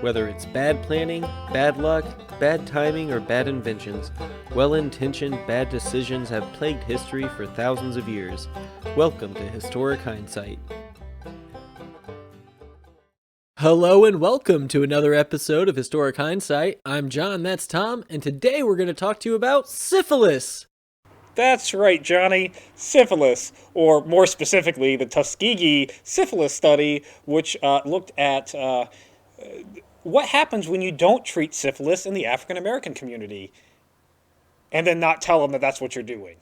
Whether it's bad planning, bad luck, bad timing, or bad inventions, well-intentioned bad decisions have plagued history for thousands of years. Welcome to Historic Hindsight. Hello and welcome to another episode of Historic Hindsight. I'm John, that's Tom, and today we're going to talk to you about syphilis. That's right, Johnny. Syphilis, or more specifically, the Tuskegee syphilis study, which looked at what happens when you don't treat syphilis in the African American community, and then not tell them that that's what you're doing.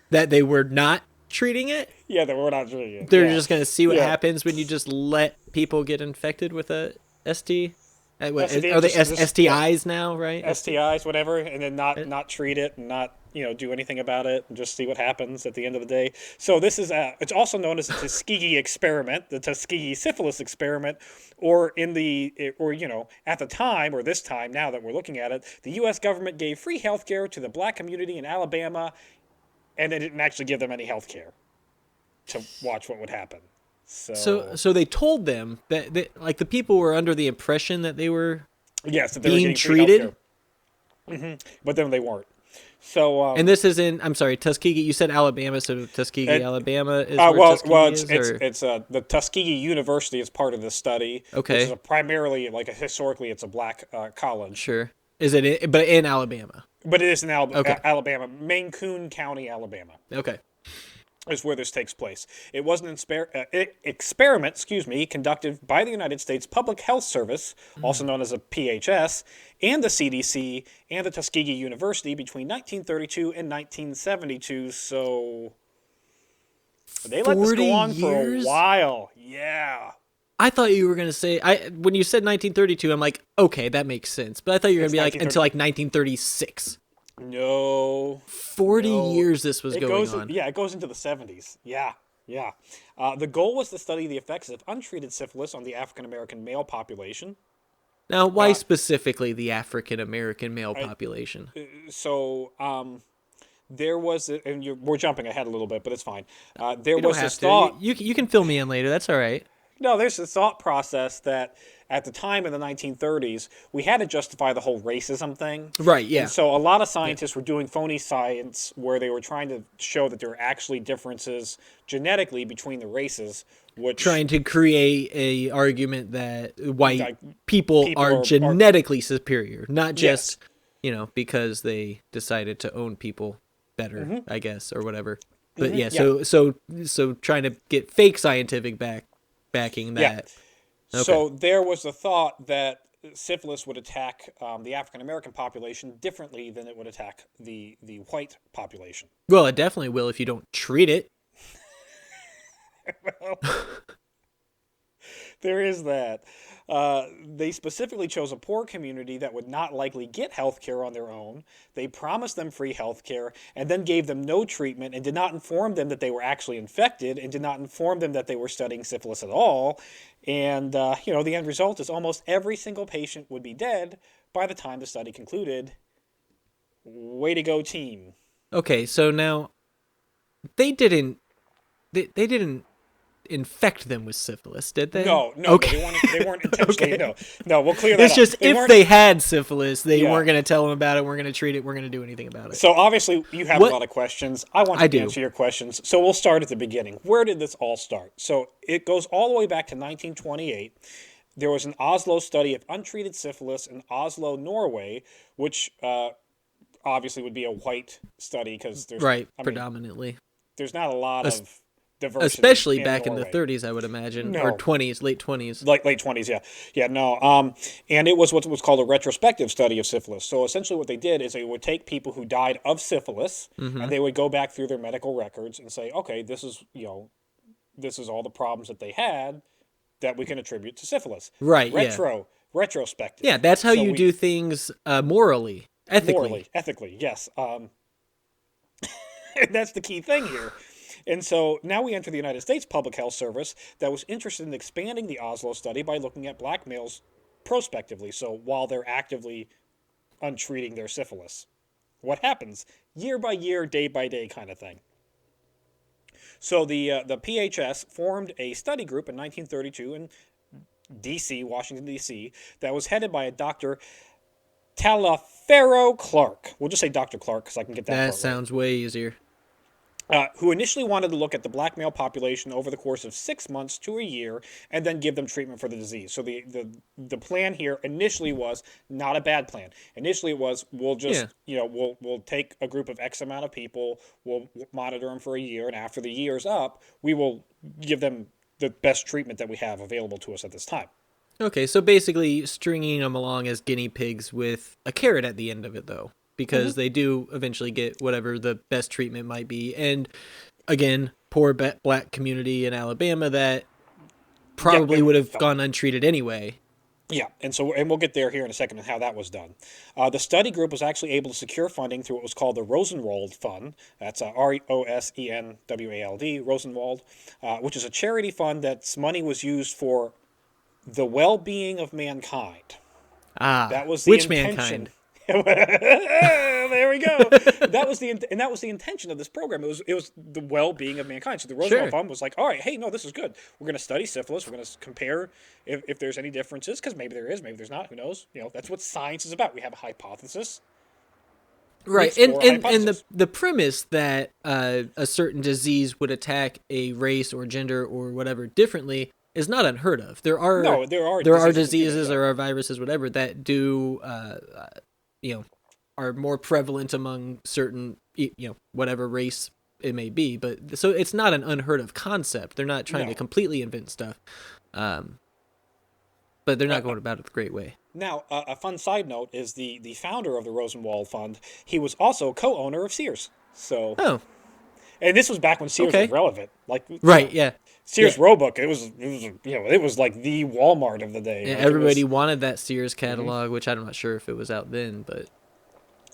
That they were not treating it? Yeah, that we're not treating it. They're just going to see what happens when you just let people get infected with a ST? Are they STIs now, right? STIs, whatever, and then not treat it and not do anything about it and just see what happens at the end of the day. So this is it's also known as the Tuskegee experiment, the Tuskegee syphilis experiment, or at the time, or this time now that we're looking at it, the U.S. government gave free health care to the black community in Alabama, and they didn't actually give them any health care to watch what would happen. So they told them that the people were under the impression that they were that they being were treated, but then they weren't. So and this is in Tuskegee. You said Alabama, so Tuskegee, Alabama is where Tuskegee is? It's the Tuskegee University is part of this study. Okay, which is primarily historically it's a black college. Sure, is it? But in Alabama. But it is in Okay. Alabama, Mancoun County, Alabama. Okay. Is where this takes place. It was an experiment, conducted by the United States Public Health Service, also known as a PHS, and the CDC, and the Tuskegee University between 1932 and 1972. So they let this go on for a while. Yeah. I thought you were going to say, when you said 1932, I'm like, okay, that makes sense. But I thought you were going to be like, until 1936. No. 40 years this was going on. Yeah, it goes into the 70s. Yeah. The goal was to study the effects of untreated syphilis on the African-American male population. Now, why specifically the African-American male population? There was, we're jumping ahead a little bit, but it's fine. There was this thought. You can fill me in later. That's all right. No, there's a thought process that at the time in the 1930s, we had to justify the whole racism thing. Right, yeah. And so a lot of scientists were doing phony science where they were trying to show that there were actually differences genetically between the races. Trying to create a argument that white people are genetically superior, not just, because they decided to own people better, I guess, or whatever. But so trying to get fake scientific backing that. Yeah. Okay. So there was a thought that syphilis would attack the African-American population differently than it would attack the white population. Well, it definitely will if you don't treat it. Well, there is that. They specifically chose a poor community that would not likely get health care on their own. They promised them free health care and then gave them no treatment and did not inform them that they were actually infected and did not inform them that they were studying syphilis at all. And, the end result is almost every single patient would be dead by the time the study concluded. Way to go, team. Okay, so now they didn't infect them with syphilis, did they? No. Okay. They weren't intentionally. Okay. No. We'll clear that up. It's just if they had syphilis, they weren't going to tell them about it, weren't going to treat it, weren't going to do anything about it. So obviously you have a lot of questions. I want to answer your questions. So we'll start at the beginning. Where did this all start? So it goes all the way back to 1928. There was an Oslo study of untreated syphilis in Oslo, Norway, which obviously would be a white study because there's predominantly. There's not a lot of diversity, especially back in the 30s, I would imagine, or 20s, late 20s. Late 20s, yeah. No. And it was what was called a retrospective study of syphilis. So essentially, what they did is they would take people who died of syphilis, and they would go back through their medical records and say, okay, this is all the problems that they had that we can attribute to syphilis. Right. Retrospective. Yeah, that's how you do things morally, ethically. Ethically, yes. That's the key thing here. And so now we enter the United States Public Health Service that was interested in expanding the Oslo study by looking at black males prospectively. So while they're actively untreating their syphilis, what happens year by year, day by day kind of thing. So the PHS formed a study group in 1932 in D.C., Washington, D.C., that was headed by a Dr. Taliaferro Clark. We'll just say Dr. Clark because I can get that part That sounds way easier. Who initially wanted to look at the black male population over the course of 6 months to a year and then give them treatment for the disease. So the plan here initially was not a bad plan. Initially it was we'll just, we'll take a group of X amount of people, we'll monitor them for a year, and after the year's up, we will give them the best treatment that we have available to us at this time. Okay, so basically stringing them along as guinea pigs with a carrot at the end of it, though, because they do eventually get whatever the best treatment might be. And again, poor black community in Alabama that probably would have gone untreated anyway. Yeah, and we'll get there here in a second on how that was done. The study group was actually able to secure funding through what was called the Rosenwald Fund. That's Rosenwald, Rosenwald, which is a charity fund that's money was used for the well-being of mankind. That was the which intention. Mankind? There we go. That was the intention of this program. It was the well-being of mankind. So the Roosevelt Fund was like, all right, hey, no, this is good. We're going to study syphilis. We're going to compare if there's any differences, because maybe there is, maybe there's not. Who knows? That's what science is about. We have a hypothesis. Right, and the premise that a certain disease would attack a race or gender or whatever differently is not unheard of. There are diseases or are viruses, whatever, that do are more prevalent among certain whatever race it may be. But so it's not an unheard of concept. They're not trying to completely invent stuff, but they're not going about it the great way. Now, a fun side note is the founder of the Rosenwald Fund. He was also co-owner of Sears. So and this was back when Sears was relevant. Sears Roebuck, it was like the Walmart of the day. Yeah, everybody wanted that Sears catalog, which I'm not sure if it was out then, but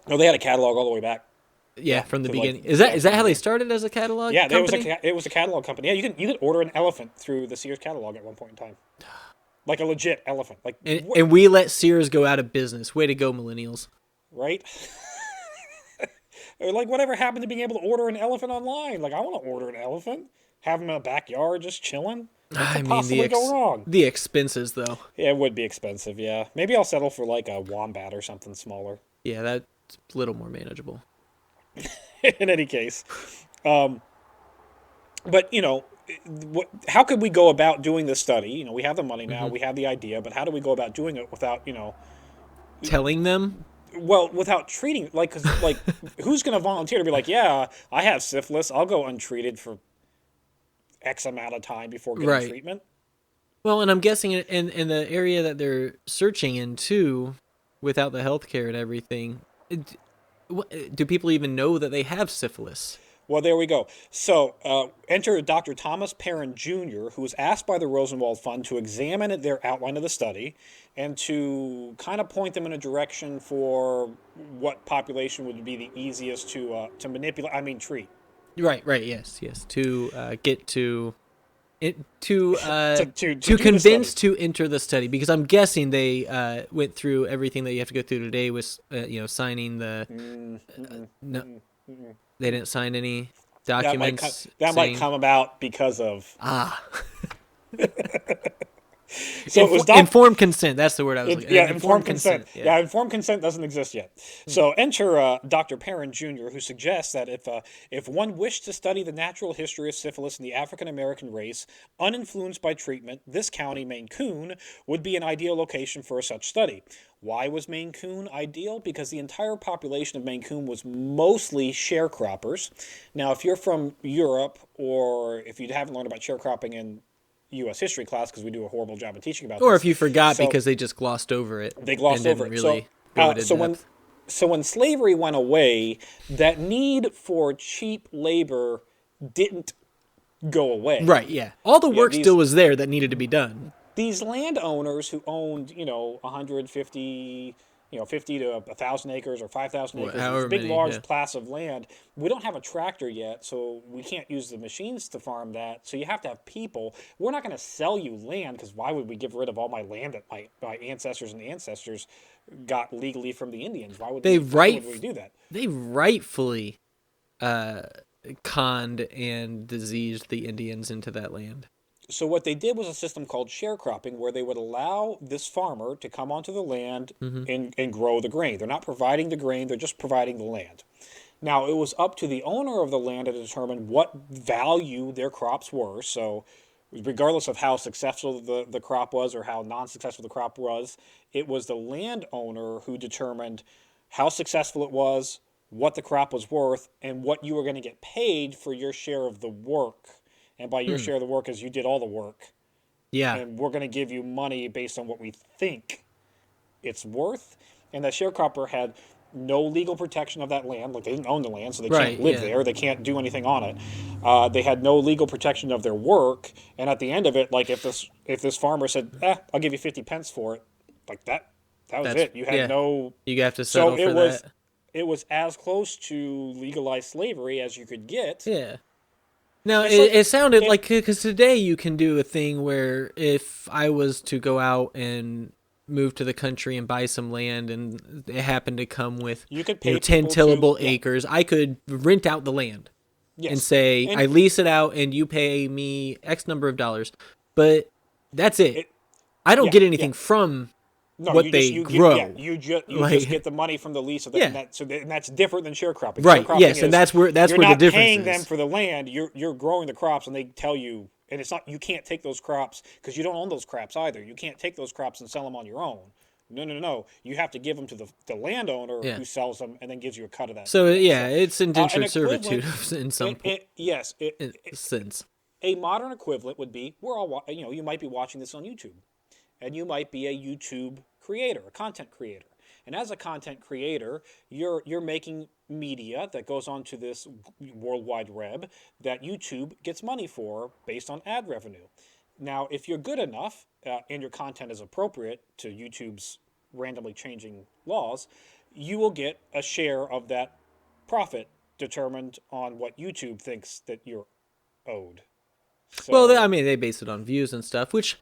no, they had a catalog all the way back. Yeah, from the beginning. Is that how they started as a catalog? Yeah, company? it was a catalog company. Yeah, you could order an elephant through the Sears catalog at one point in time, like a legit elephant. And we let Sears go out of business. Way to go, millennials! Right. Or whatever happened to being able to order an elephant online? I want to order an elephant. Have them in a backyard just chilling. What could possibly go wrong? The expenses, though. Yeah, it would be expensive, yeah. Maybe I'll settle for a wombat or something smaller. Yeah, that's a little more manageable. In any case. But, how could we go about doing this study? We have the money now, we have the idea, but how do we go about doing it without, telling them? Well, without treating, because who's going to volunteer to be yeah, I have syphilis, I'll go untreated for X amount of time before getting treatment? Well, and I'm guessing in the area that they're searching into, without the healthcare and everything, do people even know that they have syphilis? Well, there we go. So, enter Dr. Thomas Perrin Jr., who was asked by the Rosenwald Fund to examine their outline of the study and to kind of point them in a direction for what population would be the easiest to manipulate, treat. Right, yes. To get to convince to enter the study, because I'm guessing they went through everything that you have to go through today with signing the they didn't sign any documents. That might come about because of So it was informed consent. That's the word I was looking at. Informed consent. Yeah, informed consent doesn't exist yet. So enter Dr. Perrin Jr., who suggests that if one wished to study the natural history of syphilis in the African American race, uninfluenced by treatment, this county, Maine Coon, would be an ideal location for such study. Why was Maine Coon ideal? Because the entire population of Maine Coon was mostly sharecroppers. Now, if you're from Europe, or if you haven't learned about sharecropping in U.S. history class, because we do a horrible job of teaching about or if you forgot because they just glossed over it. They glossed over it. Really so when slavery went away, that need for cheap labor didn't go away. Right, yeah. All the work still was there that needed to be done. These landowners who owned, 150, 50 to 1,000 acres or 5,000 acres, this big, large plots of land. We don't have a tractor yet, so we can't use the machines to farm that. So you have to have people. We're not going to sell you land, because why would we give rid of all my land that my ancestors and ancestors got legally from the Indians. Why would They we do that? They rightfully conned and diseased the Indians into that land. So what they did was a system called sharecropping, where they would allow this farmer to come onto the land and grow the grain. They're not providing the grain, they're just providing the land. Now, it was up to the owner of the land to determine what value their crops were. So regardless of how successful the crop was or how non-successful the crop was, it was the landowner who determined how successful it was, what the crop was worth, and what you were going to get paid for your share of the work. And by your share of the work is you did all the work. Yeah. And we're going to give you money based on what we think it's worth. And the sharecropper had no legal protection of that land. Like, they didn't own the land, so they can't live there. They can't do anything on it. They had no legal protection of their work. And at the end of it, like, if this farmer said, I'll give you 50 pence for it, like that was it. You had no... You have to settle for that. It was as close to legalized slavery as you could get. Yeah. Now, it sounded like, because today you can do a thing where if I was to go out and move to the country and buy some land and it happened to come with 10 tillable acres, I could rent out the land and say, I lease it out and you pay me X number of dollars. But that's it. I don't get anything from what they grow. You just get the money from the lease of that. And that's different than sharecropping. Right. Yes, and that's where the difference is. You're not paying them for the land. You're growing the crops, and they tell you, and it's not, you can't take those crops because you don't own those crops either. You can't take those crops and sell them on your own. No. You have to give them to the landowner who sells them and then gives you a cut of that. So it's indentured servitude in some sense. A modern equivalent would be, we're all, you might be watching this on YouTube, and you might be a YouTube creator, a content creator. And as a content creator, you're making media that goes onto this World Wide Web that YouTube gets money for based on ad revenue. Now, if you're good enough and your content is appropriate to YouTube's randomly changing laws, you will get a share of that profit determined on what YouTube thinks that you're owed. So, well, I mean, they base it on views and stuff, which,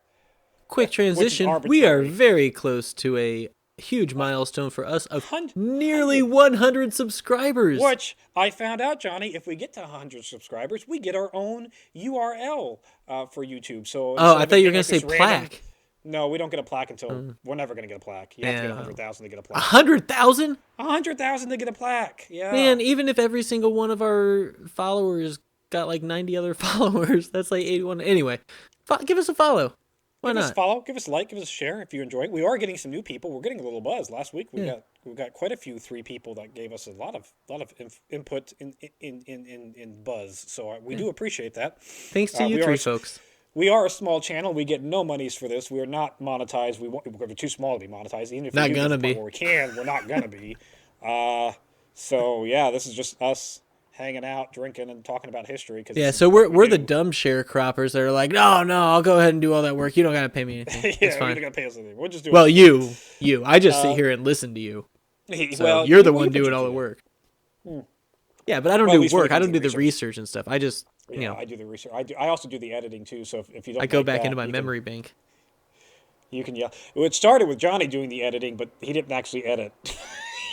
quick transition, we are very close to a huge milestone for us of nearly 100 subscribers. Which I found out, Johnny, if we get to 100 subscribers, we get our own URL for YouTube. So I thought you were going to say plaque. No, we don't get a plaque until we're never going to get a plaque. You have to get 100,000 to get a plaque. 100,000? 100,000 to get a plaque. Yeah. Man, even if every single one of our followers got like 90 other followers, that's like 81. Anyway, give us a follow. Why not? Give us a follow, give us a like, give us a share if you enjoy it. We are getting some new people. We're getting a little buzz. Last week we got quite a few 3 people that gave us a lot of input in buzz. So we do appreciate that. Thanks to you 3 folks. We are a small channel. We get no monies for this. We are not monetized. We're too small to be monetized. Even if not gonna be. Where we can, we're not gonna be. So yeah, this is just us hanging out, drinking, and talking about history. So we're the dumb sharecroppers that are like, no, I'll go ahead and do all that work. You don't gotta pay me anything. It's fine. You're not gonna pay us anything. We'll just do it. Well, you. I just sit here and listen to you. So you're the one doing all the work. Yeah, but I don't do work. I don't do the research and stuff. I just, I do the research. I also do the editing too. So if you don't, I go back into my memory bank. You can yell. It started with Johnny doing the editing, but he didn't actually edit.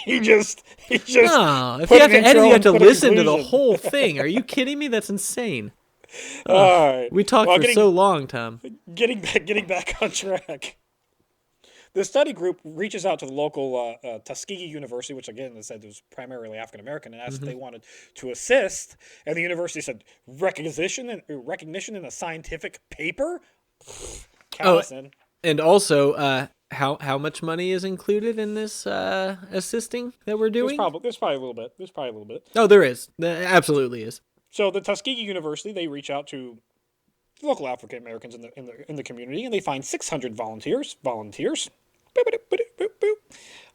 He just. No, if you have to edit, you have to listen to the whole thing. Are you kidding me? That's insane. All right. We talked for so long, Tom. Getting back on track. The study group reaches out to the local Tuskegee University, which again, they said was primarily African American, and asked if they wanted to assist. And the university said, recognition in a scientific paper. Count us in. And also, how much money is included in this assisting that we're doing? There's probably a little bit. Oh, there is. There absolutely is. So the Tuskegee University, they reach out to local African Americans in the community, and they find 600 volunteers.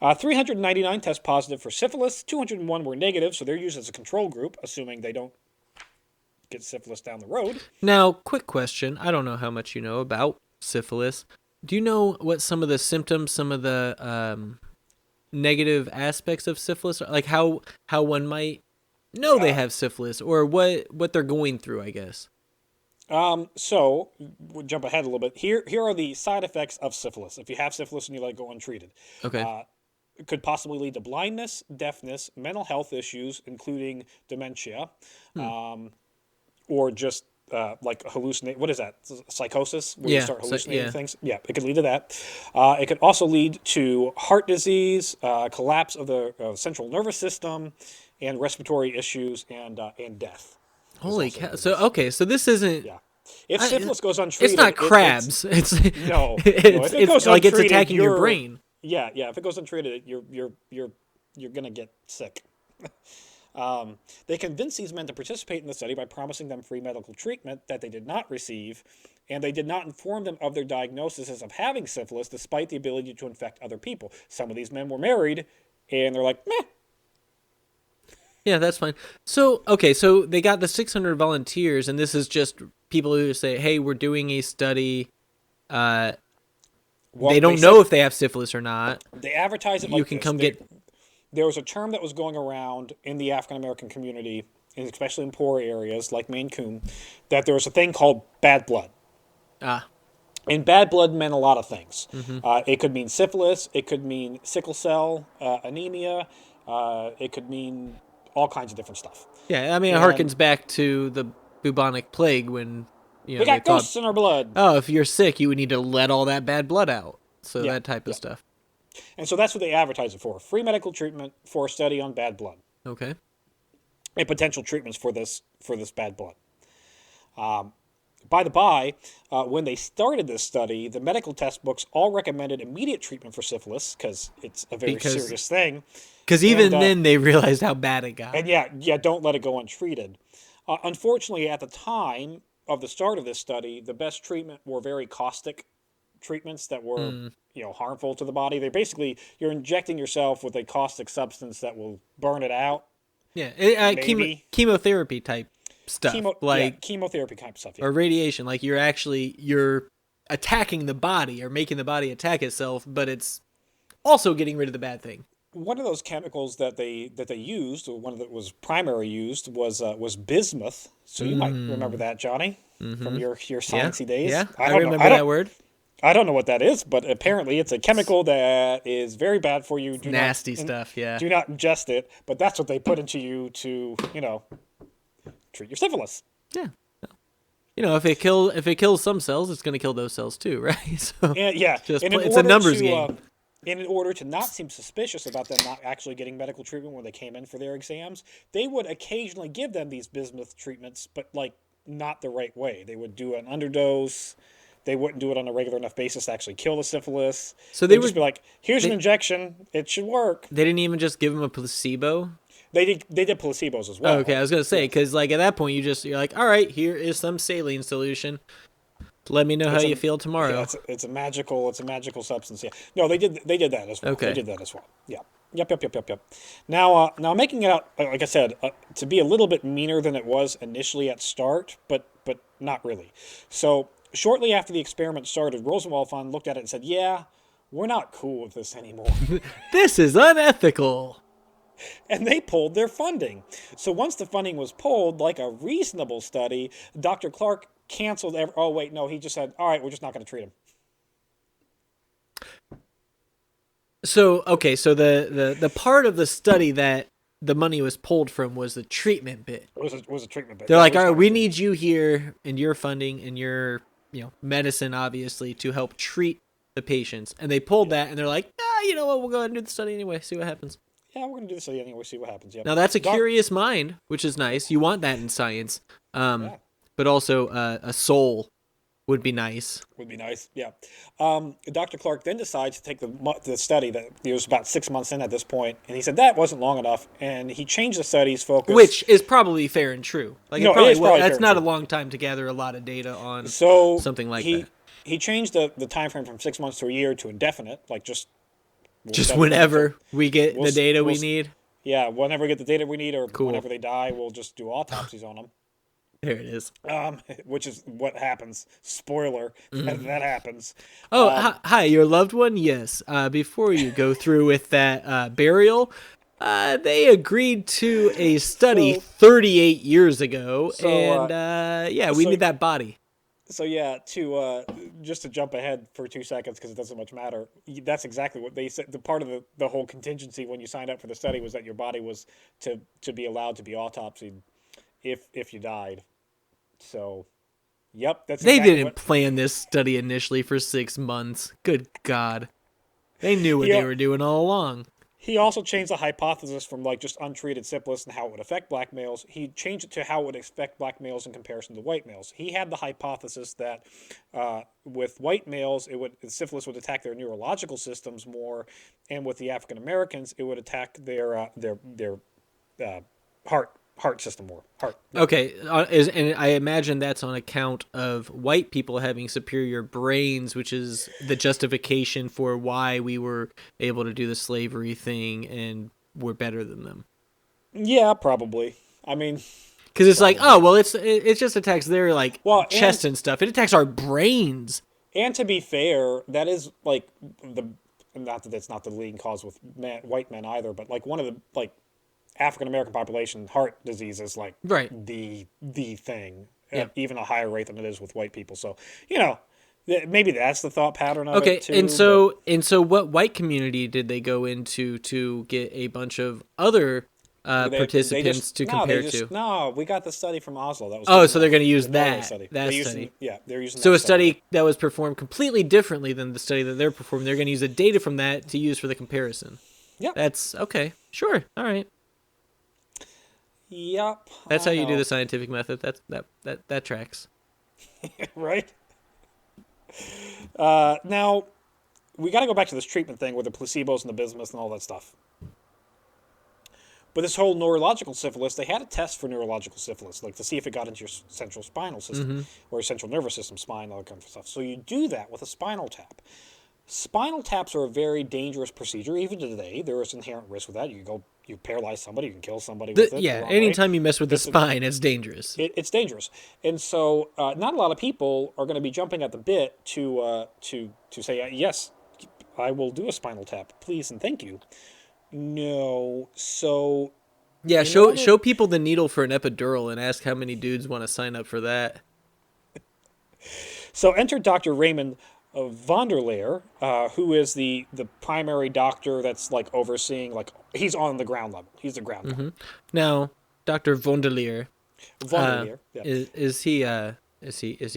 399 test positive for syphilis. 201 were negative, so they're used as a control group, assuming they don't get syphilis down the road. Now, quick question. I don't know how much you know about syphilis. Do you know what some of the symptoms, some of the negative aspects of syphilis are? Like how one might know they have syphilis, or what they're going through, I guess. So we'll jump ahead a little bit. Here are the side effects of syphilis. If you have syphilis and you let it go untreated. Okay. could possibly lead to blindness, deafness, mental health issues, including dementia, or just like hallucinate. What is that? Psychosis, where you start hallucinating things. Yeah, it could lead to that. It could also lead to heart disease, collapse of the central nervous system, and respiratory issues, and death. Holy cow! So this isn't. Yeah. If syphilis goes untreated, it's not crabs. It's no. It's like it's attacking your brain. Yeah. If it goes untreated, you're gonna get sick. They convinced these men to participate in the study by promising them free medical treatment that they did not receive, and they did not inform them of their diagnoses of having syphilis, despite the ability to infect other people. Some of these men were married, and they're like, meh. Yeah, that's fine. So, okay, so they got the 600 volunteers, and this is just people who say, hey, we're doing a study. They don't know if they have syphilis or not. They advertise it like you can come get... There was a term that was going around in the African-American community, and especially in poor areas like Maine Coon, that there was a thing called bad blood. And bad blood meant a lot of things. It could mean syphilis. It could mean sickle cell anemia. It could mean all kinds of different stuff. Yeah, I mean, it harkens back to the bubonic plague when, we got ghosts in our blood. Oh, if you're sick, you would need to let all that bad blood out. So that type of stuff. And so that's what they advertise it for. Free medical treatment for a study on bad blood. Okay. And potential treatments for this bad blood. By the by, when they started this study, the medical test books all recommended immediate treatment for syphilis because it's a very serious thing. Because even then they realized how bad it got. And don't let it go untreated. Unfortunately, at the time of the start of this study, the best treatment were very caustic treatments that were harmful to the body. They're basically, you're injecting yourself with a caustic substance that will burn it out. Yeah, chemotherapy type stuff. Chemotherapy type stuff. Yeah. Or radiation. Like you're attacking the body or making the body attack itself, but it's also getting rid of the bad thing. One of those chemicals that they used, or one that was primary used, was bismuth. So you might remember that, Johnny, from your sciencey days. Yeah, I remember that word. I don't know what that is, but apparently it's a chemical that is very bad for you. Nasty stuff, yeah. Do not ingest it, but that's what they put into you to, treat your syphilis. Yeah. If it kills some cells, it's going to kill those cells too, right? So it's a numbers game. And in order to not seem suspicious about them not actually getting medical treatment when they came in for their exams, they would occasionally give them these bismuth treatments, but not the right way. They would do an underdose. They wouldn't do it on a regular enough basis to actually kill the syphilis. So they'd just be like, here's an injection. It should work. They didn't even just give them a placebo? They did placebos as well. Oh, okay, I was going to say, because at that point, you're like, all right, here is some saline solution. Let me know how you feel tomorrow. Yeah, it's a magical substance. Yeah. No, they did that as well. Okay. They did that as well. Yeah. Yep. Now making it out, like I said, to be a little bit meaner than it was initially at start, but not really. So shortly after the experiment started, Rosenwald Fund looked at it and said, "Yeah, we're not cool with this anymore. This is unethical." And they pulled their funding. So once the funding was pulled, like a reasonable study, Dr. Clark canceled. He just said, "All right, we're just not going to treat him." So the part of the study that the money was pulled from was the treatment bit. It was a treatment bit. They're like, all right, we need you here and your funding and your medicine, obviously, to help treat the patients. And they pulled that, and they're like, you know what? We'll go ahead and do the study anyway. See what happens. Yeah, we're going to do the study anyway. See what happens. Yep. Now that's a curious mind, which is nice. You want that in science. But also a soul would be nice. Yeah. Dr. Clark then decides to take the study that he was about 6 months in at this point, and he said that wasn't long enough, and he changed the study's focus. Which is probably fair and true. It is probably that's not a long time to gather a lot of data on something like that. He changed the time frame from 6 months to a year to indefinite, just whenever we get the data we need. Yeah, whenever we get the data we need, or whenever they die, we'll just do autopsies on them. There it is. Which is what happens. Spoiler, that happens. Oh, hi, your loved one? Yes. Before you go through with that burial, they agreed to a study 38 years ago, we need that body. So yeah, to just to jump ahead for 2 seconds because it doesn't much matter. That's exactly what they said. The part of the whole contingency when you signed up for the study was that your body was to be allowed to be autopsied if you died. So, yep, that's They exactly didn't what plan this study initially for 6 months. Good God. They knew what he they were doing all along. he also changed the hypothesis from like just untreated syphilis and how it would affect black males. He changed it to how it would affect black males in comparison to white males. He had the hypothesis that with white males, syphilis would attack their neurological systems more, and with the African Americans, it would attack their heart system more. Heart. Yeah. Okay, and I imagine that's on account of white people having superior brains, which is the justification for why we were able to do the slavery thing and we're better than them. Yeah, probably. I mean, because it's like, oh well, it just attacks their like chest and stuff. It attacks our brains. And to be fair, that is like not that it's not the leading cause with white men either, but like one of the like African American population heart disease is like the thing at even a higher rate than it is with white people. So maybe that's the thought pattern of it too. And so what white community did they go into to get a bunch of other participants to compare to? No, we got the study from Oslo. That was so they're going to use that study. That study. They're using. So a study that was performed completely differently than the study that they're performing. They're going to use the data from that to use for the comparison. Yeah, that's okay. Sure, all right. Yep. That's how you do the scientific method. That tracks. Right. Now, we got to go back to this treatment thing with the placebos and the bismuth and all that stuff. But this whole neurological syphilis, they had a test for neurological syphilis, like to see if it got into your central spinal system or your central nervous system, spine, all that kind of stuff. So you do that with a spinal tap. Spinal taps are a very dangerous procedure. Even today, there is inherent risk with that. You paralyze somebody, you can kill somebody with it. Yeah, anytime you mess with the spine, it's dangerous. It's dangerous. And so not a lot of people are going to be jumping at the bit to say, yes, I will do a spinal tap, please and thank you. No, so... Yeah, show people the needle for an epidural and ask how many dudes want to sign up for that. So enter Dr. Raymond Vonderleer, who is the primary doctor that's like overseeing, like he's on the ground level. He's the ground level. Now, Dr. Vonderleer, yeah. is he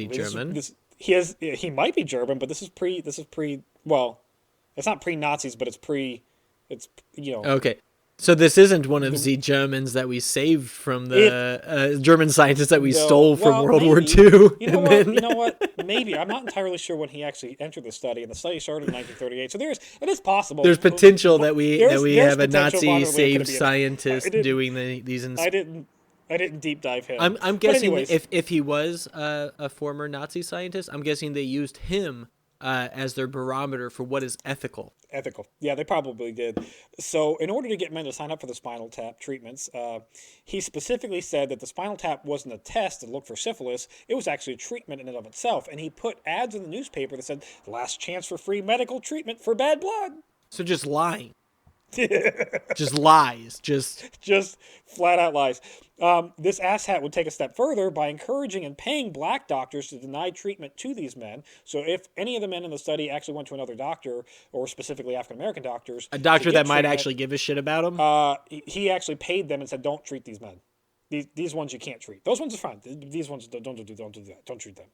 German? He might be German, but this is pre. Well, it's not pre-Nazis, but it's Okay. So this isn't one of the Germans that we saved from the German scientists that we stole from World War II. You know what? Maybe. I'm not entirely sure when he actually entered the study, and the study started in 1938. So it is possible. There's potential that we have a Nazi saved scientist doing these. I didn't deep dive him. I'm guessing if he was a former Nazi scientist, I'm guessing they used him as their barometer for what is ethical. Yeah, they probably did. So in order to get men to sign up for the spinal tap treatments, he specifically said that the spinal tap wasn't a test to look for syphilis. It was actually a treatment in and of itself. And he put ads in the newspaper that said, last chance for free medical treatment for bad blood. So just lying. Just lies. Just flat out lies. This asshat would take a step further by encouraging and paying black doctors to deny treatment to these men. So if any of the men in the study actually went to another doctor, or specifically African-American doctors... A doctor that might actually give a shit about them? He actually paid them and said, don't treat these men. These ones you can't treat. Those ones are fine. These ones, don't do that. Don't treat them.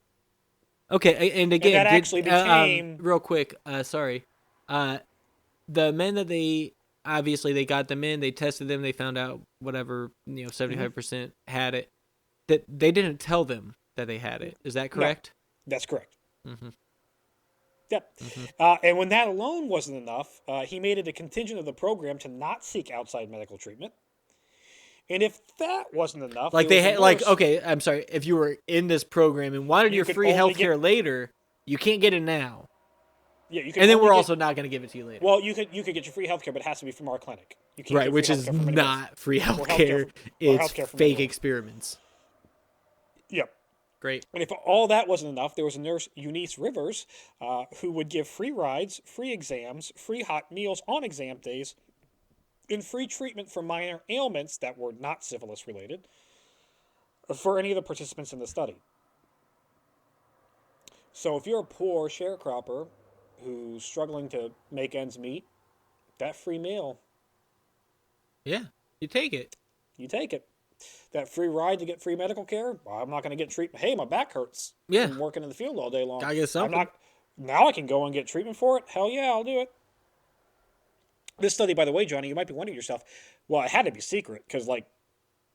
Okay, and again... And that actually became... real quick, sorry. The men that they... Obviously, they got them in. They tested them. They found out whatever 75% had it. That they didn't tell them that they had it. Is that correct? No, that's correct. Mm-hmm. Yep. And when that alone wasn't enough, he made it a contingent of the program to not seek outside medical treatment. And if that wasn't enough, like they had, okay, I'm sorry. If you were in this program and wanted your free healthcare later, you can't get it now. Yeah, you can. And then we're also not going to give it to you later. Well, you could get your free healthcare, but it has to be from our clinic. You can't right, which is not free healthcare. It's fake experiments. Yep. Great. And if all that wasn't enough, there was a nurse, Eunice Rivers, who would give free rides, free exams, free hot meals on exam days, and free treatment for minor ailments that were not syphilis related for any of the participants in the study. So if you're a poor sharecropper who's struggling to make ends meet, that free meal, Yeah, you take it. you take it. That free ride to get free medical care, well, I'm not going to get treatment. Hey, my back hurts Yeah, from working in the field all day long. gotta get I'm something. not. Now I can go and get treatment for it. Hell yeah, I'll do it. This study, by the way, Johnny, you might be wondering to yourself, well, it had to be secret because, like,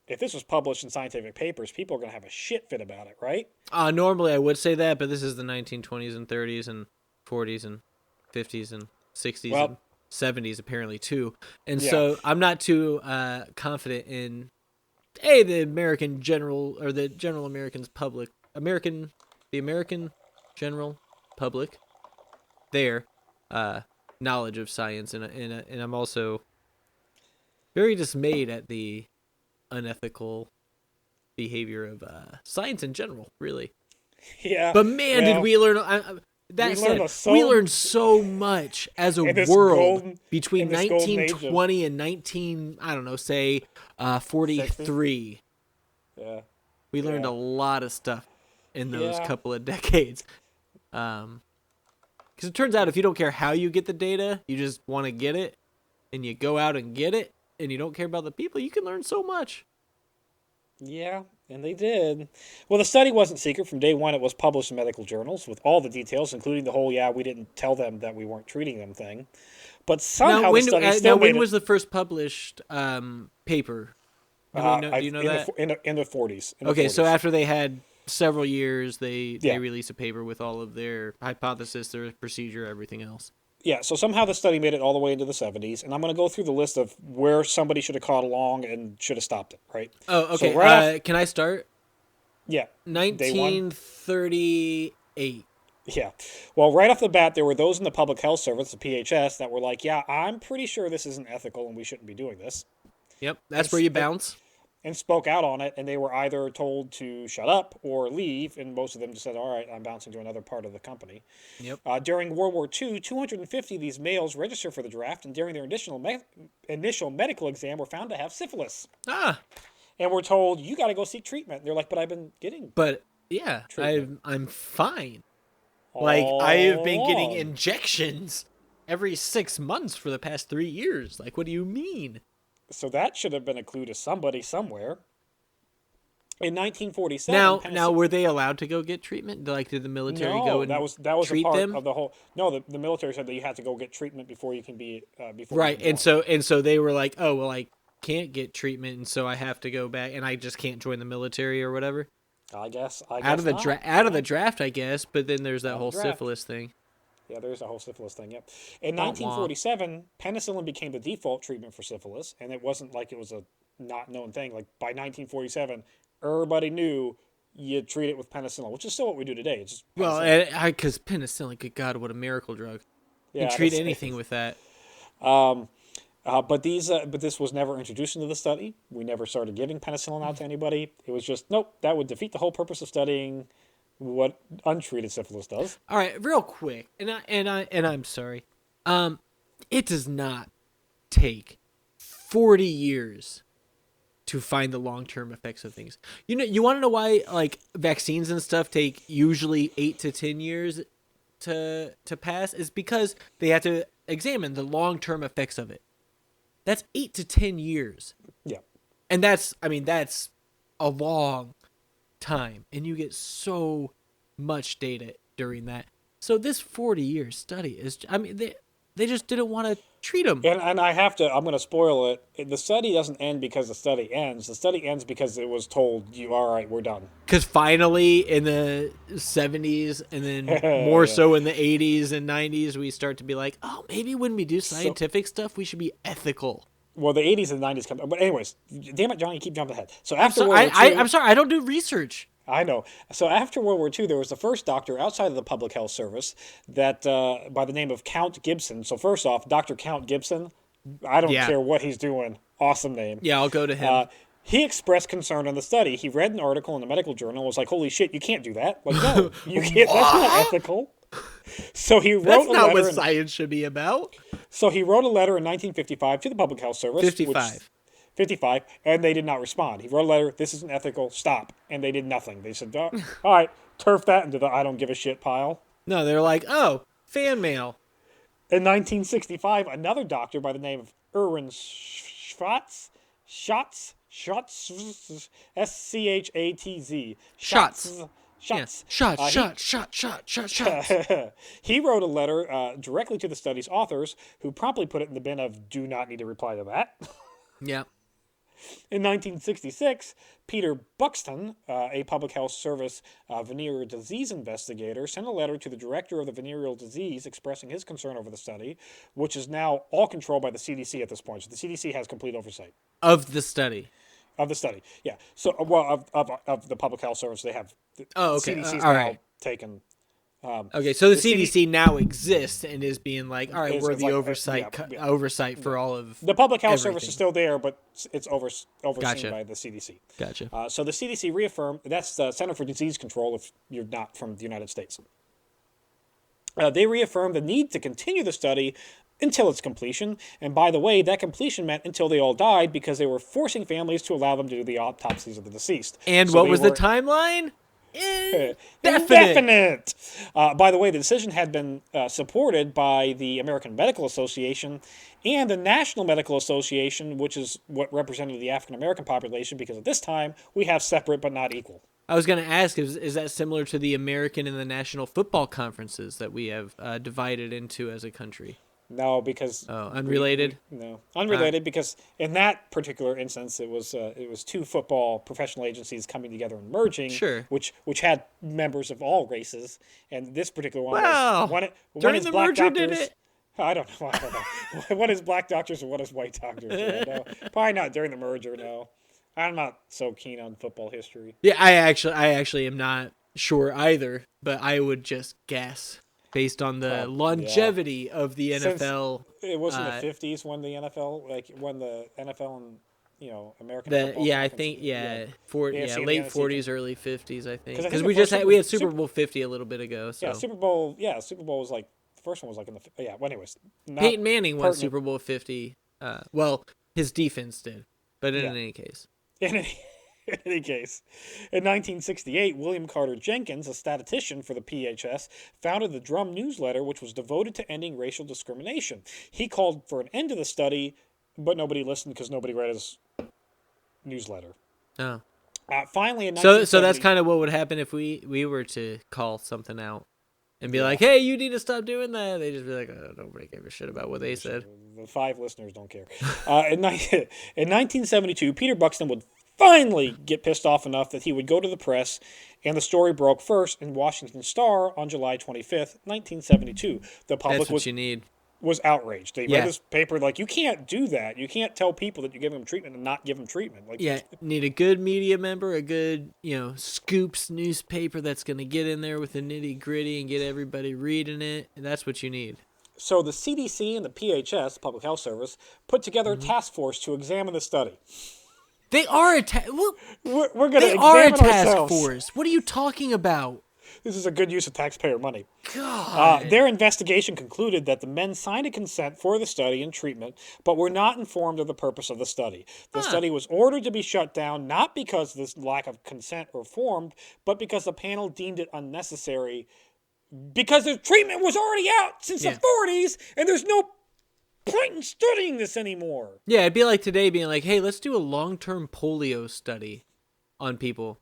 if this was published in scientific papers, people are going to have a shit fit about it, right? Normally I would say that, but this is the 1920s and 30s and 40s and 50s and 60s and 70s apparently too, and so I'm not too confident in the American general or the general Americans public the American general public their knowledge of science, and I'm also very dismayed at the unethical behavior of science in general, really. Yeah. But man, did we learn? We learned so much as a world between 1920 and 43. Yeah. We learned a lot of stuff in those couple of decades. Because it turns out if you don't care how you get the data, you just want to get it, and you go out and get it, and you don't care about the people, you can learn so much. Yeah, and they did. Well, the study wasn't secret. From day one, it was published in medical journals with all the details, including the whole, we didn't tell them that we weren't treating them thing. But somehow the study still when was the first published paper? Do you know that? In the 40s. Okay, so after they had several years, they released a paper with all of their hypothesis, their procedure, everything else. Yeah, so somehow the study made it all the way into the 70s, and I'm going to go through the list of where somebody should have caught along and should have stopped it, right? Oh, okay. So can I start? Yeah. 1938. Yeah. Well, right off the bat, there were those in the Public Health Service, the PHS, that were like, yeah, I'm pretty sure this isn't ethical and we shouldn't be doing this. Yep, that's where you bounce. And spoke out on it, and they were either told to shut up or leave, and most of them just said, all right, I'm bouncing to another part of the company. Yep. During World War II, 250 of these males registered for the draft, and during their initial medical exam were found to have syphilis. And were told, you got to go seek treatment. And they're like, but I've been getting treatment. I'm fine. Like, I have been getting injections every 6 months for the past 3 years. Like, what do you mean? So that should have been a clue to somebody somewhere. In 1947, now were they allowed to go get treatment? Like, did the military go and that was treat a part them? of the whole. No, the military said that you had to go get treatment before you can be right. And so they were like, oh well, I can't get treatment, and so I have to go back, and I just can't join the military or whatever. I guess out of the draft, I guess. But then there's that whole syphilis thing. Yeah, there's a whole syphilis thing, yep. In 1947, penicillin became the default treatment for syphilis, and it wasn't like it was a not known thing. Like, by 1947, everybody knew you treat it with penicillin, which is still what we do today. It's just because penicillin, good God, what a miracle drug. You can treat anything with that. But this was never introduced into the study. We never started giving penicillin out to anybody. It was just, nope, that would defeat the whole purpose of studying what untreated syphilis does. All right, real quick, and I'm sorry. It does not take 40 years to find the long-term effects of things. You want to know why like vaccines and stuff take usually 8 to 10 years to pass? Is because they have to examine the long-term effects of it. That's 8 to 10 years. Yeah. And that's a long time, and you get so much data during that. So this 40-year study is, they just didn't want to treat them. And I'm going to spoil it. The study doesn't end because the study ends. The study ends because it was told, all right, we're done. Because finally in the 70s and then more so in the 80s and 90s, we start to be like, oh, maybe when we do scientific stuff, we should be ethical. Well, the 80s and 90s come. But anyways, damn it, Johnny, you keep jumping ahead. So after World War II, I'm sorry, I don't do research. I know. So after World War II, there was the first doctor outside of the Public Health Service that, by the name of Count Gibson. So first off, Dr. Count Gibson, I don't care what he's doing. Awesome name. Yeah, I'll go to him. He expressed concern on the study. He read an article in the medical journal and was like, holy shit, you can't do that. Like, no, you can't. That's not ethical. So he wrote That's not what science should be about. So he wrote a letter in 1955 to the Public Health Service. 55. 55, and they did not respond. He wrote a letter, this isn't ethical, stop. And they did nothing. They said, all right, turf that into the I don't give a shit pile. No, they're like, oh, fan mail. In 1965, another doctor by the name of Erwin Schatz, Schatz, S-C-H-A-T-Z. Shots. Shots. Yeah. Shots. He wrote a letter directly to the study's authors, who promptly put it in the bin of do not need to reply to that. Yeah. In 1966, Peter Buxton, a public health service venereal disease investigator, sent a letter to the director of the venereal disease expressing his concern over the study, which is now all controlled by the CDC at this point. So the CDC has complete oversight. Of the study. Of the study, yeah. So, well, of the public health service, they have. Oh, okay. CDC's All now right. taken. Okay, so the CDC now exists and is being like, all right, we're the oversight for all of the public health everything. service is still there, but it's overseen Gotcha. by the CDC. Gotcha. So the CDC reaffirmed, that's the Center for Disease Control if you're not from the United States. They reaffirmed the need to continue the study until its completion. And by the way, that completion meant until they all died because they were forcing families to allow them to do the autopsies of the deceased. And so what was the timeline? Indefinite. By the way, the decision had been supported by the American Medical Association and the National Medical Association, which is what represented the African American population, because at this time we have separate but not equal. I was going to ask, is that similar to the American and the National Football Conferences that we have divided into as a country? No, because unrelated. Unrelated, because in that particular instance, it was two football professional agencies coming together and merging, sure, which had members of all races, and this particular one was one is black merger, doctors. did it? I don't know. One is black doctors and one is white doctors. No, probably not during the merger. No, I'm not so keen on football history. Yeah, I actually am not sure either, but I would just guess. Based on the longevity of the NFL. Since it was in the 50s when the NFL, and, American football. Yeah, I think, late 40s, early 50s, I think. Because we had Super Bowl 50 a little bit ago. So. Super Bowl was like, the first one was like in the, well, anyways. Peyton Manning won Super Bowl 50. Well, his defense did, but in any case. In any case, in 1968, William Carter Jenkins, a statistician for the PHS, founded the Drum newsletter, which was devoted to ending racial discrimination. He called for an end to the study, but nobody listened because nobody read his newsletter. Oh. Finally, in 1970, so that's kind of what would happen if we were to call something out and be like, hey, you need to stop doing that. They just be like, oh, nobody gave a shit about what they said. The 5 listeners don't care. In 1972, Peter Buxton would finally get pissed off enough that he would go to the press, and the story broke first in Washington Star on July 25th, 1972. The public was outraged. They read this paper like, you can't do that. You can't tell people that you give them treatment and not give them treatment. Like, need a good media member, a good, scoops newspaper that's going to get in there with the nitty gritty and get everybody reading it. And that's what you need. So the CDC and the PHS, Public Health Service, put together a task force to examine the study. They are a we're going to examine task force. What are you talking about? This is a good use of taxpayer money. God. Their investigation concluded that the men signed a consent for the study and treatment, but were not informed of the purpose of the study. The study was ordered to be shut down, not because this lack of consent were formed, but because the panel deemed it unnecessary, because the treatment was already out since the 40s, and there's no point in studying this anymore. Yeah, it'd be like today being like, hey, let's do a long-term polio study on people.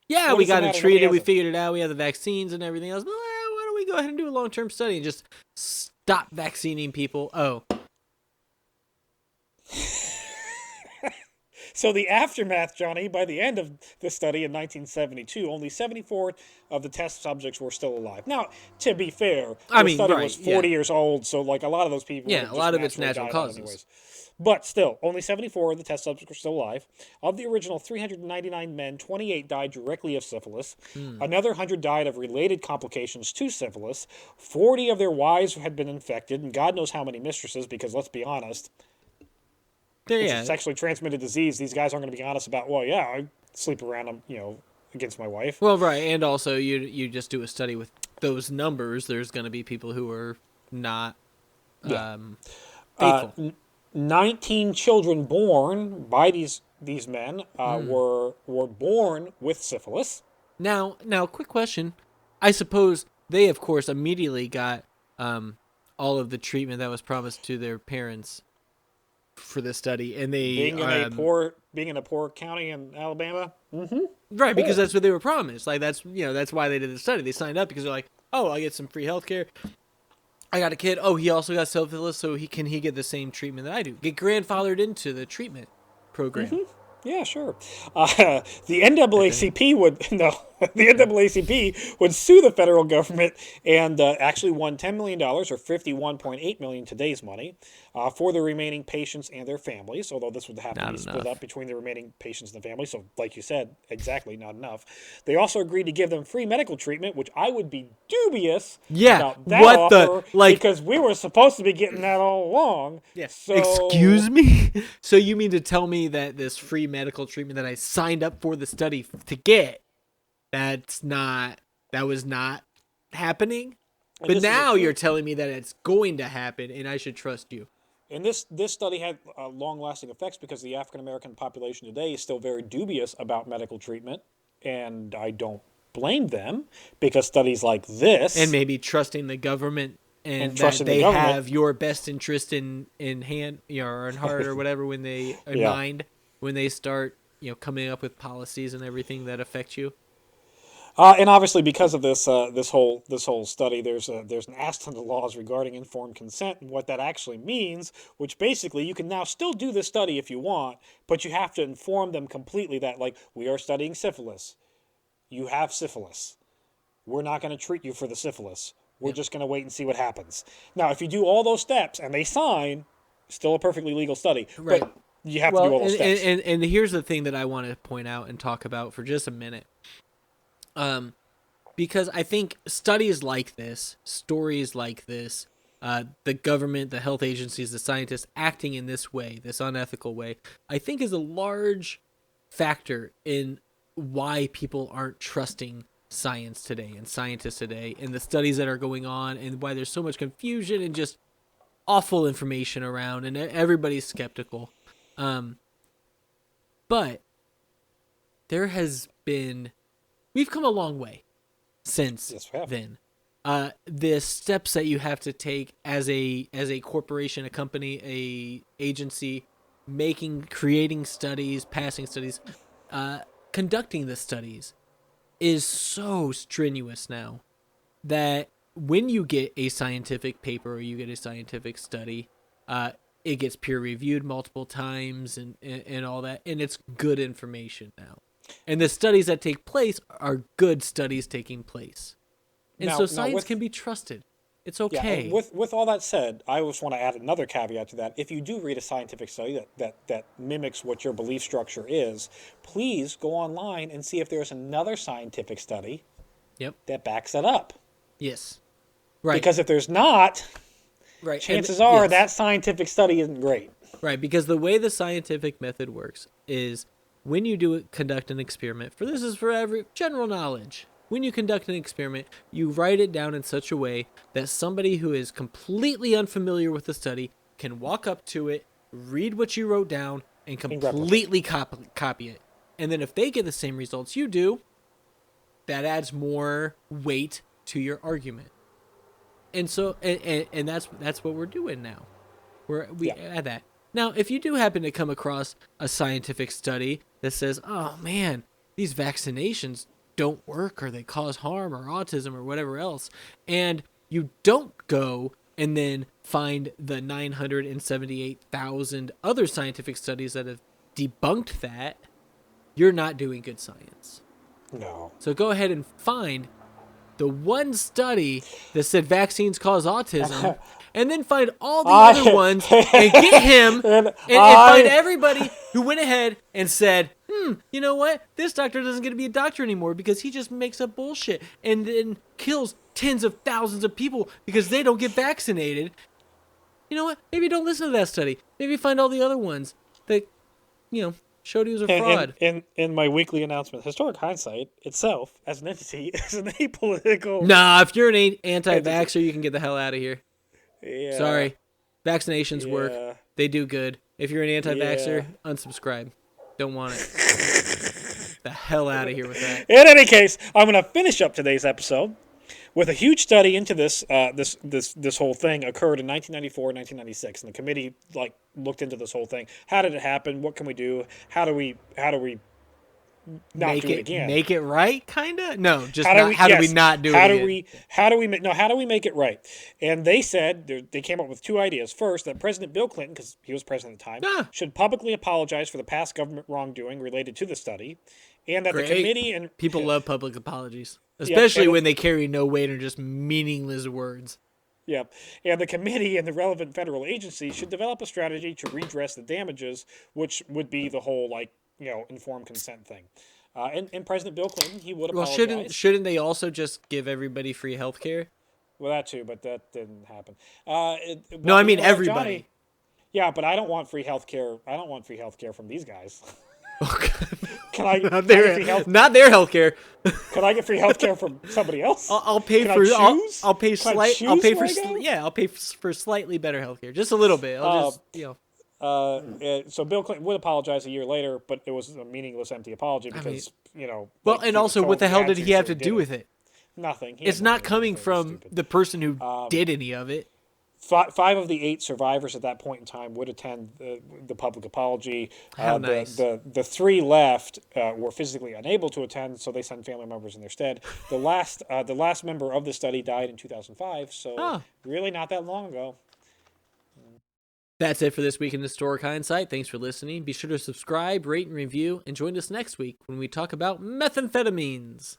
Yeah, we got it treated, we figured it out, we have the vaccines and everything else, but why don't we go ahead and do a long-term study and just stop vaccinating people? Oh. So the aftermath, Johnny, by the end of the study in 1972, only 74 of the test subjects were still alive. Now, to be fair, the study was 40 years old, so like a lot of those people a lot of it's natural causes. Anyways. But still, only 74 of the test subjects were still alive. Of the original 399 men, 28 died directly of syphilis. Another 100 died of related complications to syphilis. 40 of their wives had been infected, and God knows how many mistresses, because let's be honest, it's a sexually transmitted disease. These guys aren't going to be honest about, I sleep around, against my wife. Well, right, and also you just do a study with those numbers. There's going to be people who are not faithful. 19 children born by these men were born with syphilis. Now, quick question. I suppose they, of course, immediately got all of the treatment that was promised to their parents for this study, and they being in a poor county in Alabama. Right, because that's what they were promised. Like that's why they did the study. They signed up because they're like, oh, I get some free healthcare. I got a kid. Oh, he also got syphilis, so he get the same treatment that I do. Get grandfathered into the treatment program. Mm-hmm. Yeah, sure. The NAACP would sue the federal government and actually won $10 million, or $51.8 million today's money, for the remaining patients and their families. Although this would have to be split up between the remaining patients and the families. So, like you said, exactly not enough. They also agreed to give them free medical treatment, which I would be dubious about that offer, because we were supposed to be getting that all along. Yes. So, excuse me? So you mean to tell me that this free medical treatment that I signed up for the study to get, that was not happening? But now you're telling me that it's going to happen and I should trust you. And this study had long-lasting effects because the African-American population today is still very dubious about medical treatment, and I don't blame them, because studies like this... And maybe trusting the government and that they have your best interest in hand, or in heart, or whatever, when they in mind, when they start coming up with policies and everything that affect you. And obviously, because of this this whole study, there's an ass ton of laws regarding informed consent and what that actually means. Which basically, you can now still do this study if you want, but you have to inform them completely that, like, we are studying syphilis. You have syphilis. We're not going to treat you for the syphilis. We're just going to wait and see what happens. Now, if you do all those steps and they sign, still a perfectly legal study. Right. But you have to do all those steps. And here's the thing that I want to point out and talk about for just a minute. Because I think studies like this, stories like this, the government, the health agencies, the scientists acting in this way, this unethical way, I think is a large factor in why people aren't trusting science today and scientists today and the studies that are going on, and why there's so much confusion and just awful information around and everybody's skeptical. But there has been... We've come a long way since then. The steps that you have to take as a corporation, a company, a agency, creating studies, passing studies, conducting the studies, is so strenuous now that when you get a scientific paper or you get a scientific study, it gets peer reviewed multiple times and all that, and it's good information now. And the studies that take place are good studies taking place. And so science can be trusted. It's okay. Yeah, with all that said, I just want to add another caveat to that. If you do read a scientific study that mimics what your belief structure is, please go online and see if there's another scientific study that backs that up. Yes. Right. Because if there's not, chances are that scientific study isn't great. Right, because the way the scientific method works is when you conduct an experiment, this is for every general knowledge. When you conduct an experiment, you write it down in such a way that somebody who is completely unfamiliar with the study can walk up to it, read what you wrote down, and completely copy it. And then if they get the same results you do, that adds more weight to your argument. And so, and that's what we're doing now. We add that. Now, if you do happen to come across a scientific study that says, oh man, these vaccinations don't work, or they cause harm or autism or whatever else, and you don't go and then find the 978,000 other scientific studies that have debunked that, you're not doing good science. No. So go ahead and find the one study that said vaccines cause autism, and then find all the other ones and get him and find everybody who went ahead and said, you know what? This doctor doesn't get to be a doctor anymore because he just makes up bullshit and then kills tens of thousands of people because they don't get vaccinated. You know what? Maybe don't listen to that study. Maybe find all the other ones that, showed he was a fraud. In my weekly announcement, Historic Hindsight itself, as an entity, is an apolitical... Nah, if you're an anti-vaxxer, you can get the hell out of here. Yeah. Sorry. Vaccinations work. They do good. If you're an anti-vaxxer, unsubscribe. Don't want it. The hell out of here with that. In any case, I'm going to finish up today's episode with a huge study into this. This whole thing occurred in 1994, 1996, and the committee looked into this whole thing. How did it happen? What can we do? How do we not do it again? Make it right, kind of? No, just how do we not do it again? How do we make it right? And they said, they came up with two ideas. First, that President Bill Clinton, because he was president at the time, should publicly apologize for the past government wrongdoing related to the study. And that the committee and... People love public apologies, especially when they carry no weight or just meaningless words. Yeah, and the committee and the relevant federal agencies should develop a strategy to redress the damages, which would be the whole, informed consent thing. And President Bill Clinton, he would apologize. Well, shouldn't they also just give everybody free health care? Well, that too, but that didn't happen. No, I mean everybody. Johnny, yeah, but I don't want free health care. I don't want free health care from these guys. Can I not their health care? Can I get free health care from somebody else? I'll pay for slightly better health care, just a little bit. So Bill Clinton would apologize a year later, but it was a meaningless, empty apology because Well, and also, what the hell did he have to do with it? Nothing. It's not coming from the person who did any of it. 5 of the 8 survivors at that point in time would attend the public apology. How nice. The 3 left were physically unable to attend, so they sent family members in their stead. The last member of the study died in 2005, so really not that long ago. That's it for this week in Historic Hindsight. Thanks for listening. Be sure to subscribe, rate, and review, and join us next week when we talk about methamphetamines.